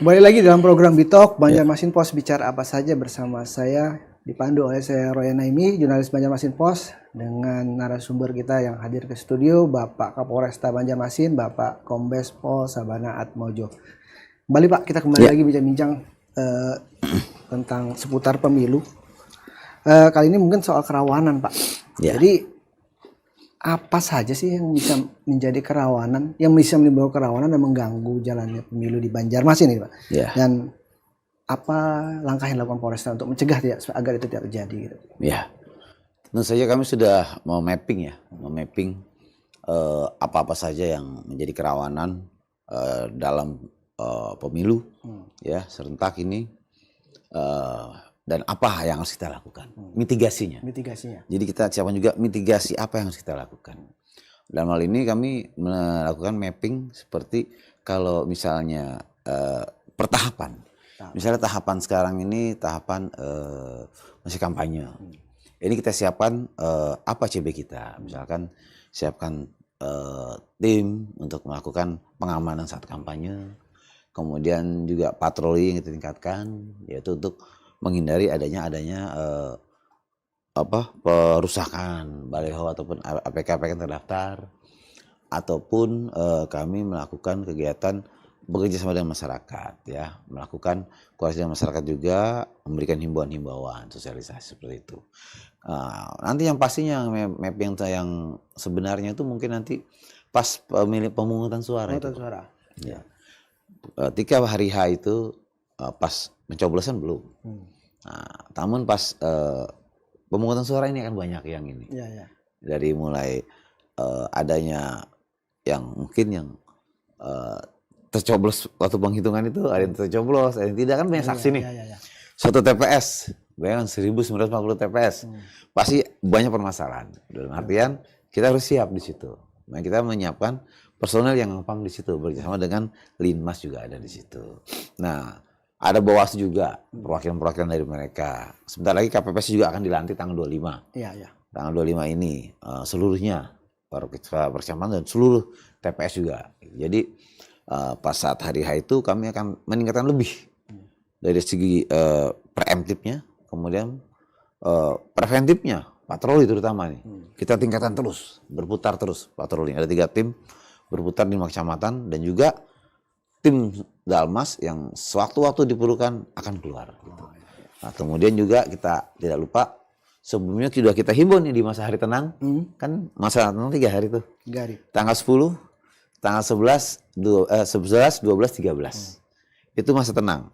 Kembali lagi dalam program Bitok, Ya. Banjarmasin Post bicara apa saja bersama saya, dipandu oleh saya Roya Naimi, jurnalis Banjarmasin Post, dengan narasumber kita yang hadir ke studio, Bapak Kapolresta Banjarmasin, Bapak Kombes Pol Sabana Atmojo. Kembali Pak, kita kembali lagi bincang-bincang tentang seputar pemilu. Kali ini mungkin soal kerawanan Pak. Ya. Jadi apa saja sih yang bisa menjadi kerawanan, yang bisa menimbulkan kerawanan dan mengganggu jalannya pemilu di Banjarmasin ini Pak? Ya. Dan apa langkah yang dilakukan Polresta untuk mencegah agar itu tidak terjadi gitu? Ya, tentu saja kami sudah memapping apa-apa saja yang menjadi kerawanan dalam pemilu ya serentak ini dan apa yang harus kita lakukan, mitigasinya. Jadi kita siapkan juga mitigasi apa yang harus kita lakukan. Dalam hal ini kami melakukan mapping seperti kalau misalnya pertahapan. Misalnya tahapan sekarang ini tahapan masih kampanye. Ini kita siapkan apa CB kita. Misalkan siapkan tim untuk melakukan pengamanan saat kampanye. Kemudian juga patroli yang kita tingkatkan, yaitu untuk menghindari adanya perusakan baliho ataupun APK-APK yang terdaftar, ataupun kami melakukan kegiatan bekerja sama dengan masyarakat, ya, melakukan koordinasi dengan masyarakat juga, memberikan himbauan-himbauan, sosialisasi seperti itu. Nanti yang pastinya mapping yang sebenarnya itu mungkin nanti pas pemungutan suara. Ya. Ketika hari H itu pas pencoblosan belum. Namun pas pemungutan suara ini akan banyak yang ini. Ya. Dari mulai adanya yang mungkin yang tercoblos waktu penghitungan itu ada yang tercoblos, ada yang tidak, kan banyak saksi nih. Ya. Suatu TPS, bayangkan 1940 TPS, pasti banyak permasalahan. Dalam artian kita harus siap di situ. Nah, kita menyiapkan personel yang ngepam di situ, bersama dengan Linmas juga ada di situ. Nah, ada Bawaslu juga, perwakilan-perwakilan dari mereka. Sebentar lagi KPPS juga akan dilantik tanggal 25. Iya. Tanggal 25 ini seluruhnya perkecamatan dan seluruh TPS juga. Jadi pas saat hari H itu kami akan meningkatkan lebih dari segi preemptifnya, kemudian preventifnya, patroli terutama nih. Kita tingkatkan terus, berputar terus patroli. Ada 3 tim berputar di 5 kecamatan dan juga tim Dalmas yang sewaktu-waktu diperlukan akan keluar. Nah, kemudian juga kita tidak lupa sebelumnya sudah kita himbau nih di masa hari tenang, kan masa tenang 3 hari tuh. 3 hari. Tanggal 10, tanggal 11, 12, 13. Itu masa tenang.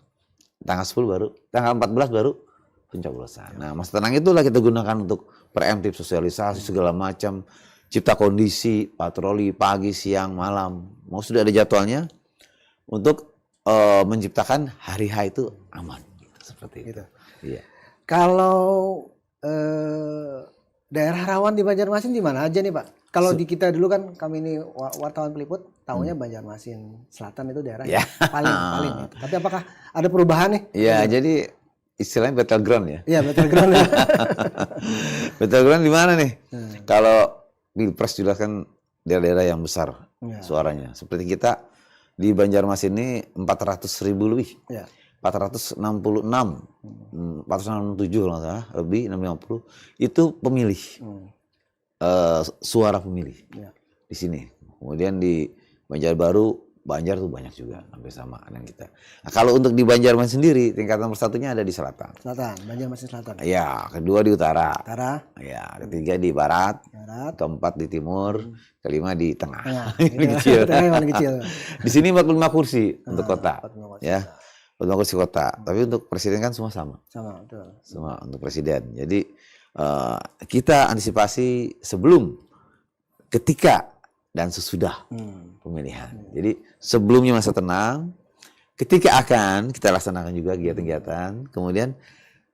Tanggal 10 baru, tanggal 14 baru pencoblosan. Nah, masa tenang itulah kita gunakan untuk preemptif, sosialisasi segala macam, cipta kondisi, patroli pagi, siang, malam. Mau sudah ada jadwalnya untuk menciptakan hari H itu aman, seperti itu. Iya. Kalau daerah rawan di Banjarmasin di mana aja nih Pak? Kalau di kita dulu kan kami ini wartawan peliput, tahunya Banjarmasin Selatan itu daerah yang paling. Tapi apakah ada perubahan nih? Iya, jadi istilahnya battleground ya. Iya, battleground. Battleground di mana nih? Kalau Pilpres jelas kan daerah-daerah yang besar suaranya. Seperti kita di Banjarmasin ini 400.000 lebih. 466, 467 kalau nggak salah, lebih 650 itu pemilih, suara pemilih di sini. Kemudian di Banjarbaru, Banjar tuh banyak juga, hampir sama dengan kita. Nah, kalau untuk di Banjarmasin sendiri, tingkatan persatunya ada di selatan. Banjarmasin Selatan. Ya, kedua di utara. Ya, ketiga di barat. Keempat di timur, kelima di tengah. Ini kecil. Di sini 45 kursi untuk kota. Ya. Untuk kursi kota, tapi untuk presiden kan semua sama. Betul. Semua untuk presiden. Jadi kita antisipasi sebelum, ketika, dan sesudah pemilihan. Jadi sebelumnya masa tenang, ketika akan kita laksanakan juga kegiatan-kegiatan, kemudian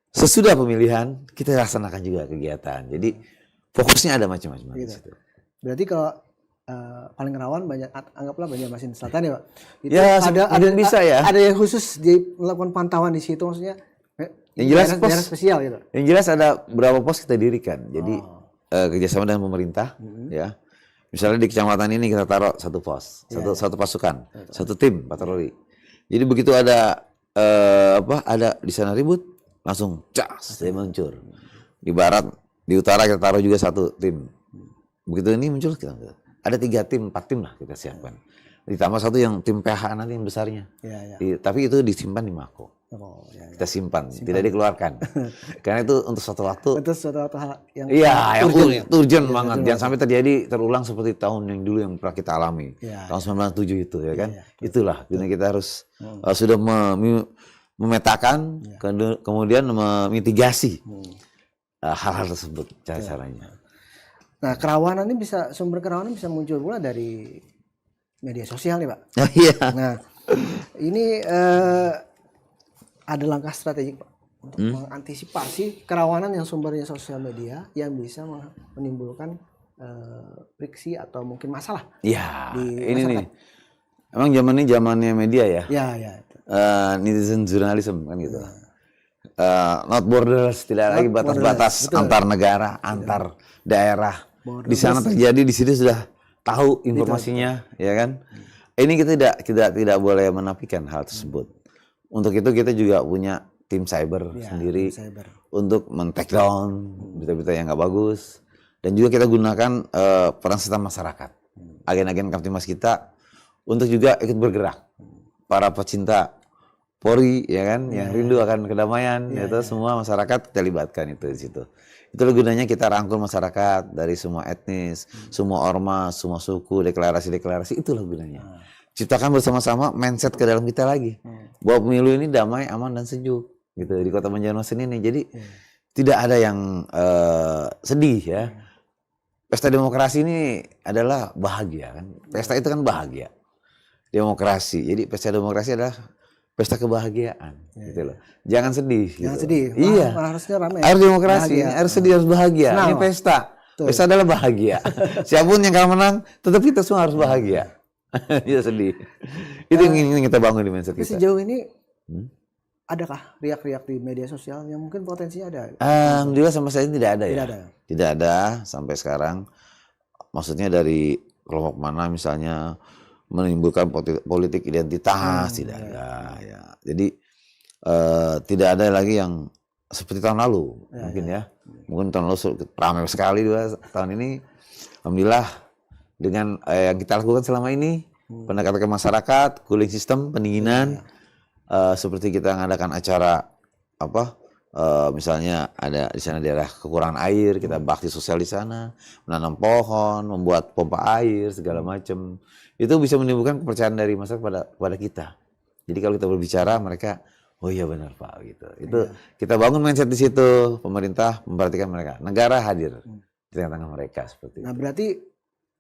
sesudah pemilihan kita laksanakan juga kegiatan. Jadi fokusnya ada macam-macam di situ. Berarti kalau paling rawan anggaplah Banjarmasin Selatan ya Pak. Itu ya, ada bisa ya. Ada yang khusus melakukan pantauan di situ, maksudnya yang jelas daerah spesial gitu. Yang jelas ada beberapa pos kita dirikan. Jadi kerjasama dengan pemerintah, ya. Misalnya di kecamatan ini kita taruh 1 pos, satu pasukan, 1 tim patroli. Jadi begitu ada ada di sana ribut, langsung cas dia muncul. Di barat, di utara kita taruh juga satu tim. Begitu ini muncul kita ada 3 tim, 4 tim lah kita siapkan. Ditambah satu yang tim PH nanti yang besarnya. Tapi itu disimpan di Mako. Kita simpan, tidak dikeluarkan. Karena itu untuk suatu waktu. Itu suatu waktu yang yang urgent banget. Jangan sampai terjadi terulang seperti tahun yang dulu yang pernah kita alami. Tahun 97 itu ya kan. Itulah, kita harus sudah memetakan, kemudian memitigasi hal-hal tersebut caranya. Nah, sumber kerawanan bisa muncul pula dari media sosial nih Pak. Iya. Nah, ini ada langkah strategik Pak untuk mengantisipasi kerawanan yang sumbernya sosial media yang bisa menimbulkan friksi atau mungkin masalah. Iya. Di ini nih. Emang zamannya media ya. Iya. Netizen journalism kan gitu. Not borders, tidak lagi batas-batas antar negara, antar daerah. Di sana terjadi, di sini sudah tahu informasinya, ya kan? Ini kita tidak boleh menafikan hal tersebut. Untuk itu kita juga punya tim cyber sendiri untuk men-take down berita-berita yang nggak bagus, dan juga kita gunakan peran serta masyarakat, agen-agen Kamtimas kita untuk juga ikut bergerak. Para pecinta Polri, ya kan, yang rindu akan kedamaian, semua masyarakat kita libatkan itu di situ. Itulah gunanya kita rangkul masyarakat dari semua etnis, semua ormas, semua suku, deklarasi-deklarasi, itulah gunanya. Ciptakan bersama-sama mindset ke dalam kita lagi. Bahwa pemilu ini damai, aman, dan sejuk gitu di Kota Banjarmasin ini. Jadi tidak ada yang sedih ya. Pesta demokrasi ini adalah bahagia kan. Pesta itu kan bahagia. Demokrasi. Jadi pesta demokrasi adalah pesta kebahagiaan gitu loh. Jangan sedih. Jangan gitu. sedih. Iya. Harusnya ramai. Harus demokrasi. Harus sedih, harus bahagia. Senang. Ini pesta. Pesta adalah bahagia. Siapapun yang kalah menang, tetap kita semua harus bahagia. Tidak sedih. Itu yang ingin kita bangun di mindset kita. Sejauh ini adakah riak-riak di media sosial yang mungkin potensinya ada? Alhamdulillah sampai saat ini tidak ada ya. Tidak ada sampai sekarang. Maksudnya dari kelompok mana misalnya menimbulkan politik identitas, tidak ada ya. Jadi tidak ada lagi yang seperti tahun lalu mungkin ya. Mungkin tahun lalu ramai sekali tahun ini. Alhamdulillah dengan yang kita lakukan selama ini, pendekatan ke masyarakat, cooling system, pendinginan, seperti kita mengadakan acara misalnya ada di sana daerah kekurangan air, kita bakti sosial di sana, menanam pohon, membuat pompa air segala macam. Itu bisa menimbulkan kepercayaan dari masyarakat pada kita. Jadi kalau kita berbicara, mereka, oh iya benar Pak gitu. Itu kita bangun mindset di situ. Pemerintah memperhatikan mereka, negara hadir di tengah-tengah mereka seperti itu. Nah berarti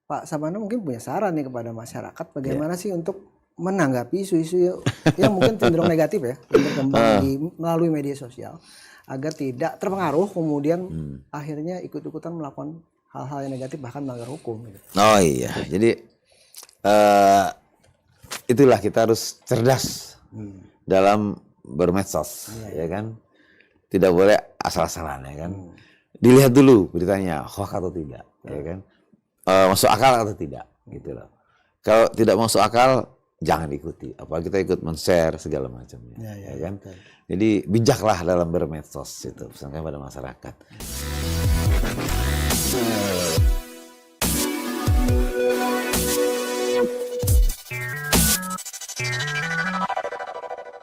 Pak Sabana mungkin punya saran nih kepada masyarakat bagaimana sih untuk menanggapi isu-isu yang mungkin cenderung negatif ya, yang berkembang melalui media sosial, agar tidak terpengaruh kemudian akhirnya ikut-ikutan melakukan hal-hal yang negatif bahkan melanggar hukum. Gitu. Oh iya, jadi itulah kita harus cerdas dalam bermedsos, ya kan? Tidak boleh asal-asalan, ya kan? Dilihat dulu beritanya hoax atau tidak, ya kan? Masuk akal atau tidak, gitu loh. Kalau tidak masuk akal, jangan ikuti. Apalagi kita ikut men-share segala macamnya, ya kan? Jadi bijaklah dalam bermedsos itu, pesankan pada masyarakat.